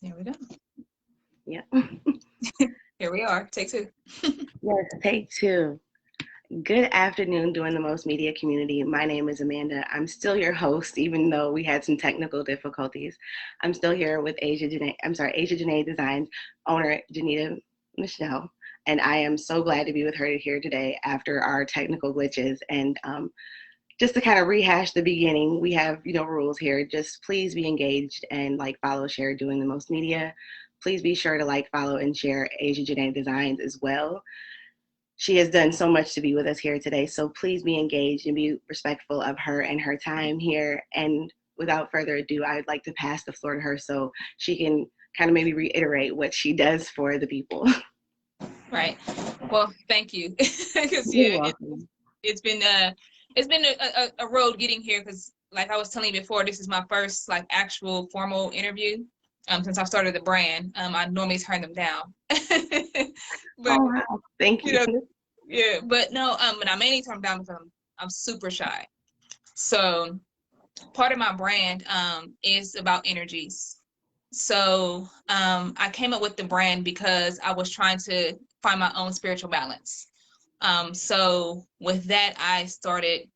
There we go. Yeah. Here we are. Take two. Yes, take two. Good afternoon, doing the most media community. My name is Amanda. I'm still your host, even though we had some technical difficulties. I'm still here with Asya Janae Designs owner Janita Michelle, and I am so glad to be with her here today after our technical glitches. And just to kind of rehash the beginning, we have rules here. Just please be engaged and like, follow, share, doing the most media. Please be sure to like, follow, and share Asya Janae Designs as well. She has done so much to be with us here today. So please be engaged and be respectful of her and her time here. And without further ado, I'd like to pass the floor to her so she can kind of maybe reiterate what she does for the people. Right. Well, thank you. Because You're yeah, welcome. it's been a road getting here. Because like I was telling you before, this is my first like actual formal interview. Since I've started the brand, I normally turn them down. But Oh, wow. Thank you you. know, yeah. But no, but I mainly turn them down because I'm super shy. So part of my brand is about energies. So I came up with the brand because I was trying to find my own spiritual balance. So with that, I started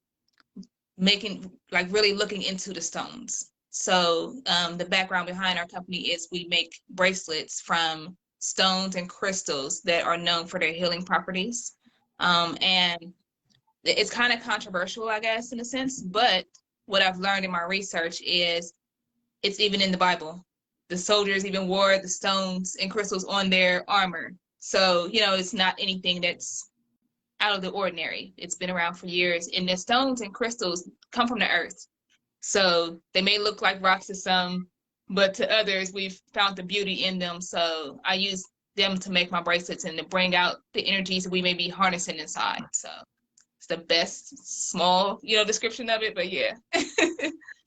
making like really looking into the stones. So the background behind our company is we make bracelets from stones and crystals that are known for their healing properties. And it's kind of controversial, I guess, in a sense, but what I've learned in my research is it's even in the Bible. The soldiers even wore the stones and crystals on their armor. So, it's not anything that's out of the ordinary. It's been around for years. And the stones and crystals come from the earth. So they may look like rocks to some, but to others, we've found the beauty in them. So I use them to make my bracelets and to bring out the energies that we may be harnessing inside. So it's the best small, description of it, but yeah.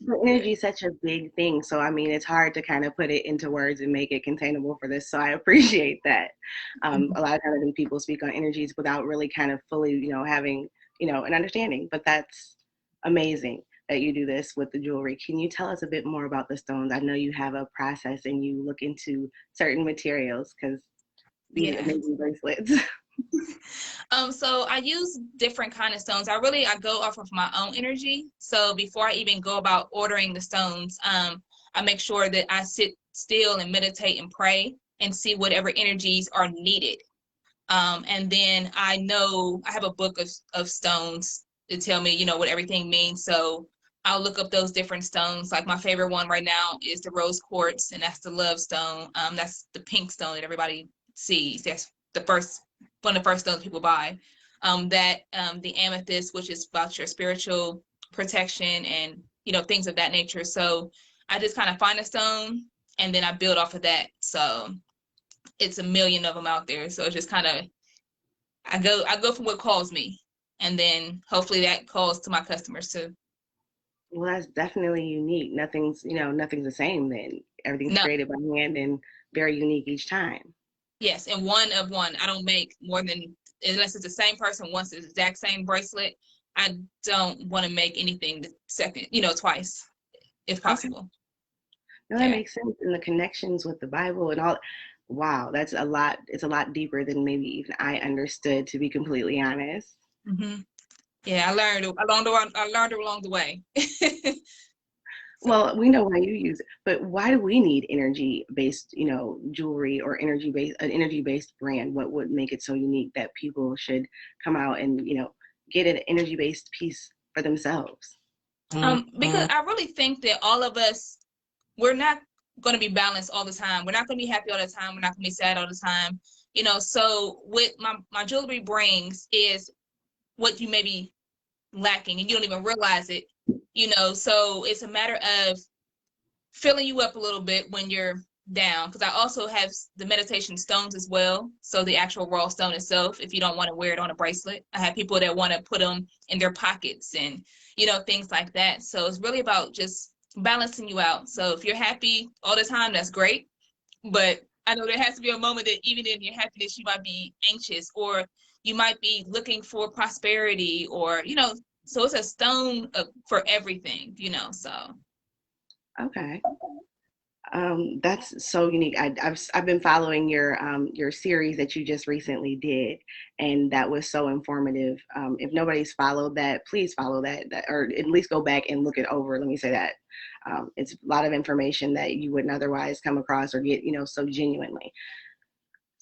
The Yeah. energy is such a big thing. So, I mean, it's hard to kind of put it into words and make it containable for this. So I appreciate that. A lot of times I think people speak on energies without really kind of fully, having, an understanding. But that's amazing that you do this with the jewelry. Can you tell us a bit more about the stones? I know you have a process and you look into certain materials because these Yeah. amazing bracelets. So I use different kind of stones. I go off of my own energy. So before I even go about ordering the stones, I make sure that I sit still and meditate and pray and see whatever energies are needed. And then I know I have a book of stones to tell me, what everything means. So I'll look up those different stones. Like my favorite one right now is the rose quartz, and that's the love stone. That's the pink stone that everybody sees. That's the first one of the first stones people buy. The amethyst, which is about your spiritual protection and things of that nature. So I just kind of find a stone and then I build off of that. So it's a million of them out there. So it's just kind of I go from what calls me, and then hopefully that calls to my customers too. Well, that's definitely unique. Nothing's the same then. Everything's No, created by hand and very unique each time. yes, and one of one. I don't make more than unless it's the same person wants the exact same bracelet. I don't want to make anything the second, twice if Okay. possible. No, that Yeah. makes sense. And the connections with the Bible and all. Wow, that's a lot. It's a lot deeper than maybe even I understood, to be completely honest. Hmm. Yeah, I learned along the way. So Well, we know why you use it, but why do we need energy-based, jewelry or an energy-based brand? What would make it so unique that people should come out and, get an energy-based piece for themselves? because I really think that all of us we're not going to be balanced all the time. We're not going to be happy all the time. We're not going to be sad all the time. So what my jewelry brings is what you may be lacking and you don't even realize it. So it's a matter of filling you up a little bit when you're down, because I also have the meditation stones as well. So the actual raw stone itself, if you don't want to wear it on a bracelet, I have people that want to put them in their pockets and things like that. So it's really about just balancing you out. So if you're happy all the time, that's great, but I know there has to be a moment that even in your happiness you might be anxious, or you might be looking for prosperity, or so it's a stone for everything. So Okay. That's so unique. I've been following your series that you just recently did, and that was so informative. If nobody's followed that, please follow that, or at least go back and look it over. Let me say that. It's a lot of information that you wouldn't otherwise come across or get, so genuinely.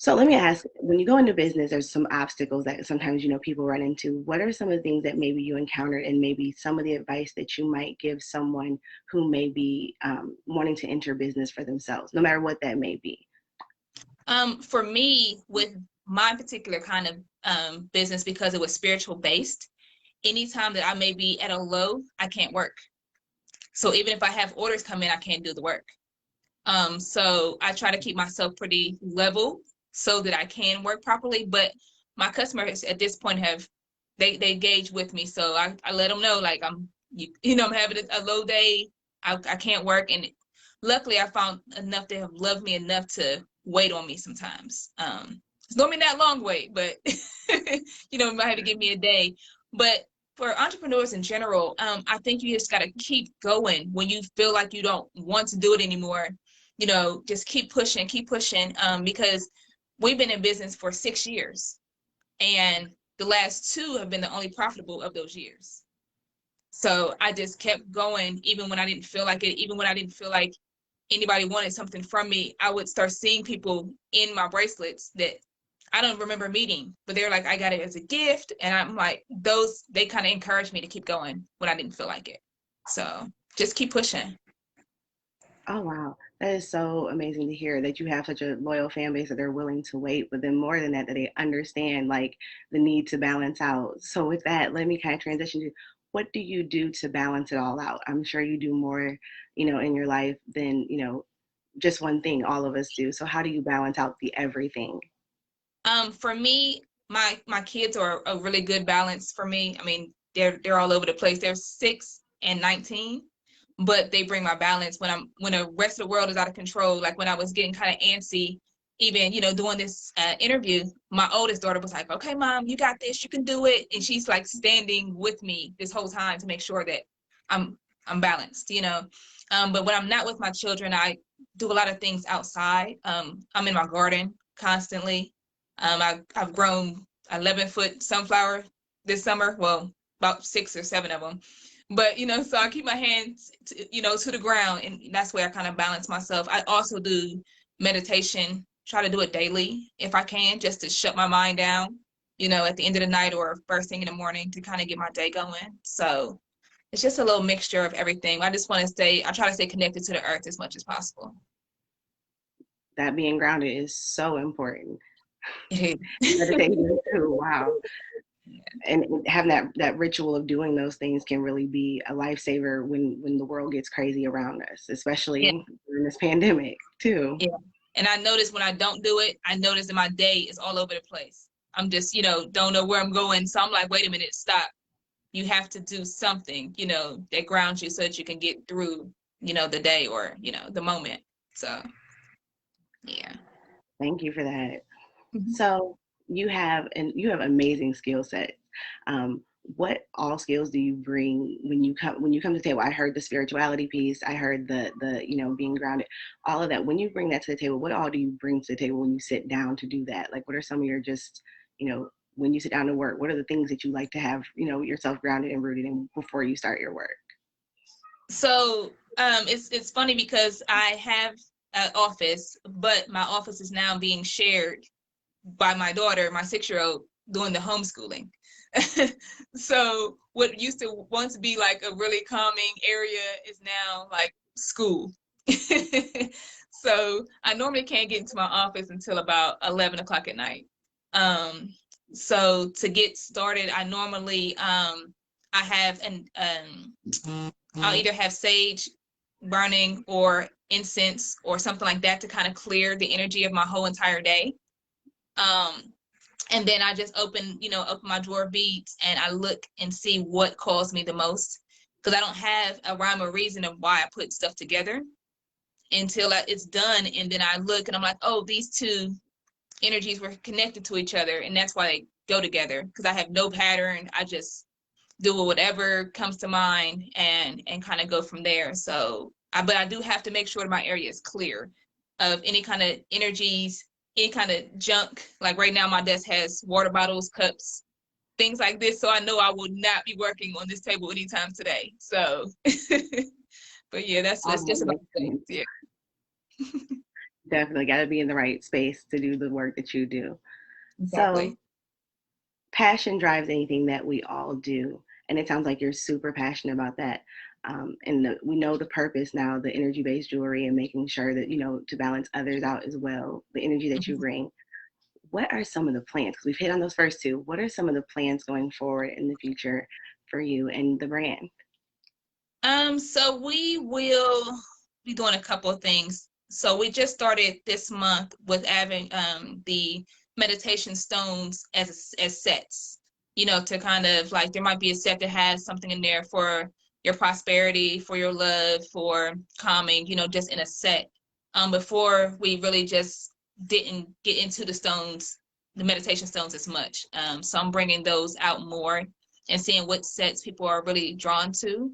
So let me ask, when you go into business, there's some obstacles that sometimes, people run into. What are some of the things that maybe you encountered, and maybe some of the advice that you might give someone who may be wanting to enter business for themselves, no matter what that may be? For me, with my particular kind of business, because it was spiritual based, anytime that I may be at a low, I can't work. So even if I have orders come in, I can't do the work. So I try to keep myself pretty level so that I can work properly. But my customers at this point they gauge with me. So I let them know, like, I'm having a low day. I can't work. And luckily I found enough that have loved me enough to wait on me sometimes. It's normally not long wait, but you might have to give me a day. But for entrepreneurs in general, I think you just got to keep going when you feel like you don't want to do it anymore. Just keep pushing, because we've been in business for 6 years, and the last 2 have been the only profitable of those years. So I just kept going, even when I didn't feel like it, even when I didn't feel like anybody wanted something from me. I would start seeing people in my bracelets that I don't remember meeting, but they're like, I got it as a gift. And I'm like, they kind of encouraged me to keep going when I didn't feel like it. So just keep pushing. Oh, wow. That is so amazing to hear that you have such a loyal fan base that they're willing to wait, but then more than that, that they understand like the need to balance out. So with that, let me kind of transition to, what do you do to balance it all out? I'm sure you do more, in your life than, just one thing. All of us do. So how do you balance out the everything? For me, my kids are a really good balance for me. I mean, they're all over the place. They're 6 and 19, but they bring my balance when the rest of the world is out of control. Like when I was getting kind of antsy, even doing this interview, my oldest daughter was like, "Okay, mom, you got this. You can do it," and she's like standing with me this whole time to make sure that I'm I'm balanced. But when I'm not with my children, I do a lot of things outside. I'm in my garden constantly. I've grown 11-foot sunflower this summer. Well, about 6 or 7 of them. But so I keep my hands to the ground, and that's where I kind of balance myself. I also do meditation. Try to do it daily if I can, just to shut my mind down. At the end of the night or first thing in the morning to kind of get my day going. So it's just a little mixture of everything. I just want to I try to stay connected to the earth as much as possible. That being grounded is so important. Yeah. Meditation too. Wow. And having that ritual of doing those things can really be a lifesaver when the world gets crazy around us, especially during this pandemic too. Yeah. And I notice when I don't do it, I notice that my day is all over the place. I'm just, don't know where I'm going. So I'm like, wait a minute, stop. You have to do something, that grounds you so that you can get through, the day or, the moment. So, yeah. Thank you for that. Mhm. So you have amazing skill sets. What all skills do you bring when you come to the table? I heard the spirituality piece. I heard the being grounded, all of that. When you bring that to the table, what all do you bring to the table when you sit down to do that? Like, what are some of your just when you sit down to work? What are the things that you like to have yourself grounded and rooted in before you start your work? So, it's funny because I have an office, but my office is now being shared by my daughter, my 6-year-old, doing the homeschooling. So what used to once be like a really calming area is now like school. So I normally can't get into my office until about 11 o'clock at night. Um, so to get started, I normally I have I'll either have sage burning or incense or something like that to kind of clear the energy of my whole entire day. Um, and then I just open my drawer of beads and I look and see what calls me the most, because I don't have a rhyme or reason of why I put stuff together until it's done. And then I look and I'm like, oh, these two energies were connected to each other, and that's why they go together, because I have no pattern. I just do whatever comes to mind and kind of go from there. So but I do have to make sure that my area is clear of any kind of energies, any kind of junk. Like right now, my desk has water bottles, cups, things like this. So I know I will not be working on this table anytime today. So, but yeah, that's just about things. Yeah. Definitely got to be in the right space to do the work that you do. So, Exactly. passion drives anything that we all do. And it sounds like you're super passionate about that. We know the purpose now, the energy based jewelry, and making sure that, to balance others out as well, the energy that you Mhm. bring. What are some of the plans? Because we've hit on those first two. What are some of the plans going forward in the future for you and the brand? So we will be doing a couple of things. So we just started this month with having the meditation stones as sets. To kind of like there might be a set that has something in there for your prosperity, for your love, for calming, just in a set. Before we really just didn't get into the stones, the meditation stones as much. So I'm bringing those out more and seeing what sets people are really drawn to.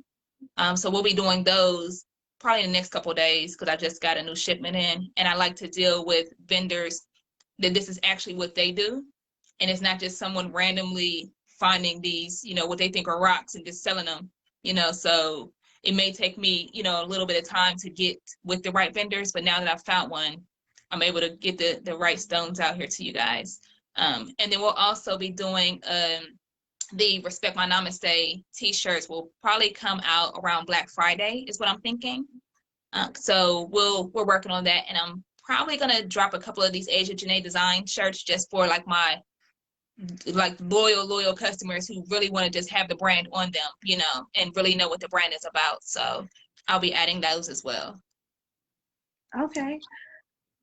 So we'll be doing those probably in the next couple of days because I just got a new shipment in, and I like to deal with vendors that this is actually what they do, and it's not just someone randomly finding these, what they think are rocks and just selling them. So it may take me, a little bit of time to get with the right vendors, but now that I've found one, I'm able to get the right stones out here to you guys. And then we'll also be doing the Respect My Namaste t-shirts will probably come out around Black Friday is what I'm thinking. So we're working on that, and I'm probably gonna drop a couple of these Asya Janae Design shirts just for like my like loyal customers who really want to just have the brand on them, and really know what the brand is about. So I'll be adding those as well. Okay.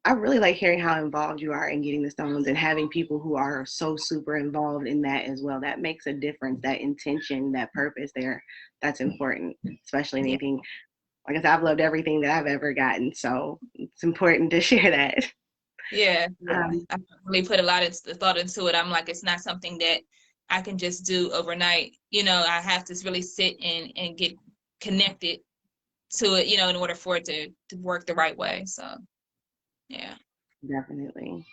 I really like hearing how involved you are in getting the stones and having people who are so super involved in that as well. That makes a difference. That intention, that purpose there, that's important, especially in Yeah. anything. Like I said, I've loved everything that I've ever gotten. So it's important to share that. Yeah. Um, I really put a lot of thought into it. I'm like, it's not something that I can just do overnight. I have to really sit and get connected to it, in order for it to work the right way. So yeah. Definitely.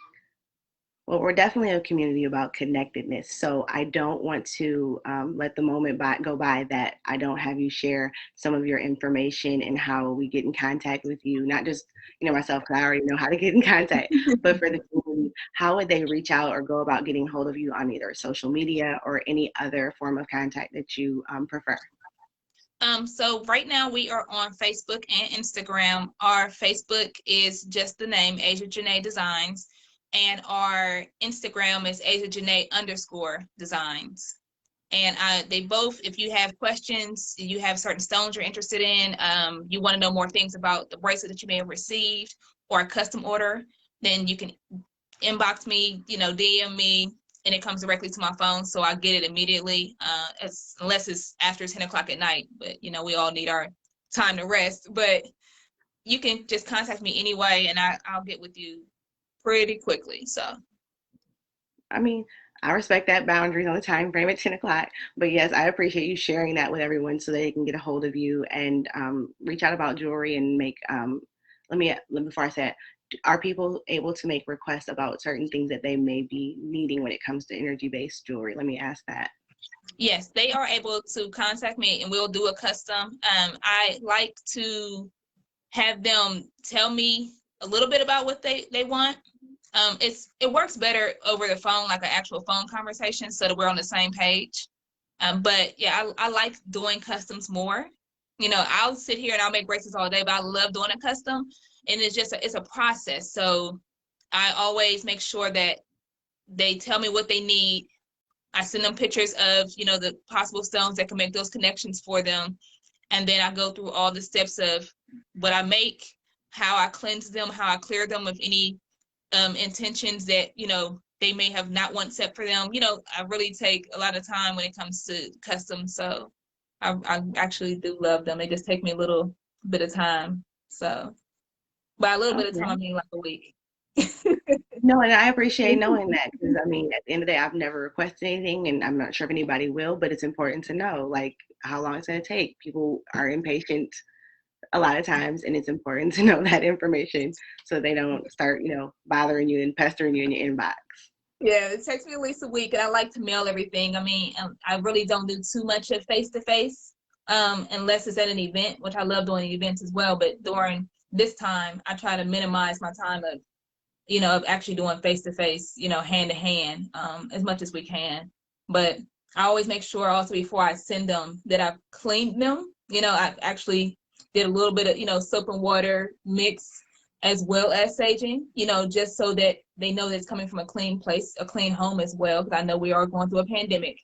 Well, we're definitely a community about connectedness. So I don't want to let the moment go by that I don't have you share some of your information and how we get in contact with you. Not just, myself, because I already know how to get in contact, but for the community, how would they reach out or go about getting hold of you on either social media or any other form of contact that you prefer? So right now we are on Facebook and Instagram. Our Facebook is just the name Asya Janae Designs, and our Instagram is Asya Janae _designs. And they both, if you have questions, you have certain stones you're interested in, you want to know more things about the bracelet that you may have received or a custom order, then you can inbox me, DM me, and it comes directly to my phone, so I get it immediately. Unless it's after 10 o'clock at night, but we all need our time to rest. But you can just contact me anyway, and I'll get with you pretty quickly. So I mean, I respect that boundaries on the time frame at 10 o'clock. But yes, I appreciate you sharing that with everyone so they can get a hold of you and reach out about jewelry and make. Before I say it, are people able to make requests about certain things that they may be needing when it comes to energy based jewelry? Let me ask that. yes, they are able to contact me, and we'll do a custom. I like to have them tell me a little bit about what they want. It works better over the phone, like an actual phone conversation, so that we're on the same page. But yeah, I like doing customs more. I'll sit here and I'll make bracelets all day, but I love doing a custom, and it's a process. So I always make sure that they tell me what they need. I send them pictures of the possible stones that can make those connections for them, and then I go through all the steps of what I make, how I cleanse them, how I clear them of any intentions that they may have not once set for them. I really take a lot of time when it comes to custom, so I actually do love them. They just take me a little bit of time. So by a little bit of time, Okay. I mean like a week. No, and I appreciate knowing that because I mean, at the end of the day, I've never requested anything, and I'm not sure if anybody will. But it's important to know, like, how long it's going to take. People are impatient a lot of times, and it's important to know that information so they don't start, bothering you and pestering you in your inbox. Yeah, it takes me at least a week, and I like to mail everything. I mean, I really don't do too much of face to face, unless it's at an event, which I love doing events as well. But during this time, I try to minimize my time of, of actually doing face to face, hand to hand, as much as we can. But I always make sure also before I send them that I've cleaned them. I actually did a little bit of, soap and water mix as well as saging, just so that they know that it's coming from a clean place, a clean home as well, because I know we are going through a pandemic.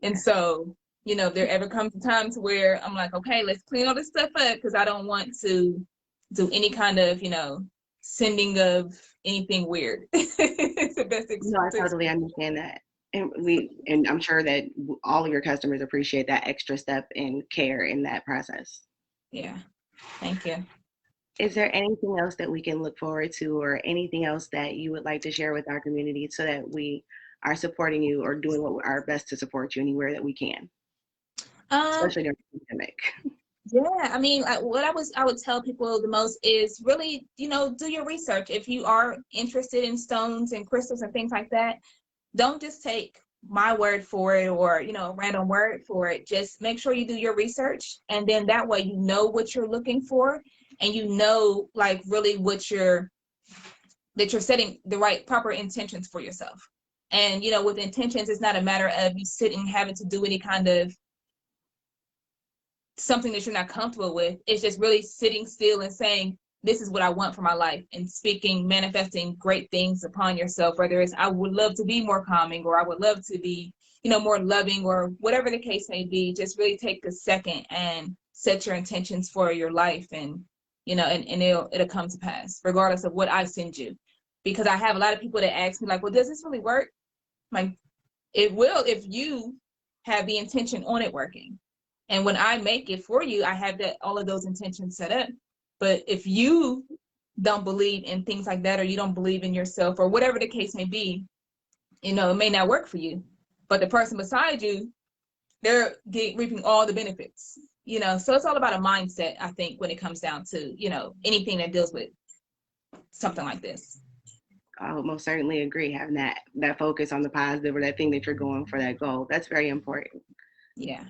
And so, if there ever comes a time to where I'm like, okay, let's clean all this stuff up, because I don't want to do any kind of, sending of anything weird. It's the best No, I totally understand that. And I'm sure that all of your customers appreciate that extra step and care in that process. Yeah. Thank you. Is there anything else that we can look forward to, or anything else that you would like to share with our community so that we are supporting you or doing our best to support you anywhere that we can, especially during the pandemic? Yeah, I mean, what I would tell people the most is really, do your research. If you are interested in stones and crystals and things like that, don't just take my word for it, or, a random word for it. Just make sure you do your research, and then that way you know what you're looking for, and like really that you're setting the right proper intentions for yourself. And with intentions, it's not a matter of you sitting having to do any kind of something that you're not comfortable with. It's just really sitting still and saying, this is what I want for my life, and speaking, manifesting great things upon yourself, whether it's I would love to be more calming, or I would love to be, more loving, or whatever the case may be. Just really take a second and set your intentions for your life, and and it'll come to pass regardless of what I send you. Because I have a lot of people that ask me like, well, does this really work? Like, it will if you have the intention on it working. And when I make it for you, I have all of those intentions set up. But if you don't believe in things like that, or you don't believe in yourself, or whatever the case may be, it may not work for you. But the person beside you, they're reaping all the benefits. So it's all about a mindset, I think, when it comes down to, anything that deals with something like this. I would most certainly agree. Having that focus on the positive, or that thing that you're going for, that goal, that's very important. Yeah.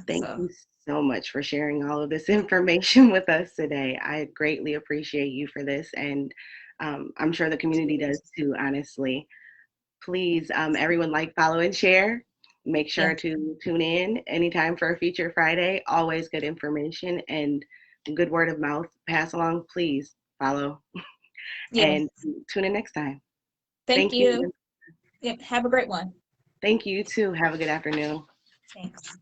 Thank you so much for sharing all of this information with us today. I greatly appreciate you for this, and I'm sure the community does too, honestly. Please, everyone, like, follow, and share. Make sure to tune in anytime for a Feature Friday. Always good information and good word of mouth. Pass along, please follow. And tune in next time. Thank you. Yep. Have a great one. Thank you too. Have a good afternoon. Thanks.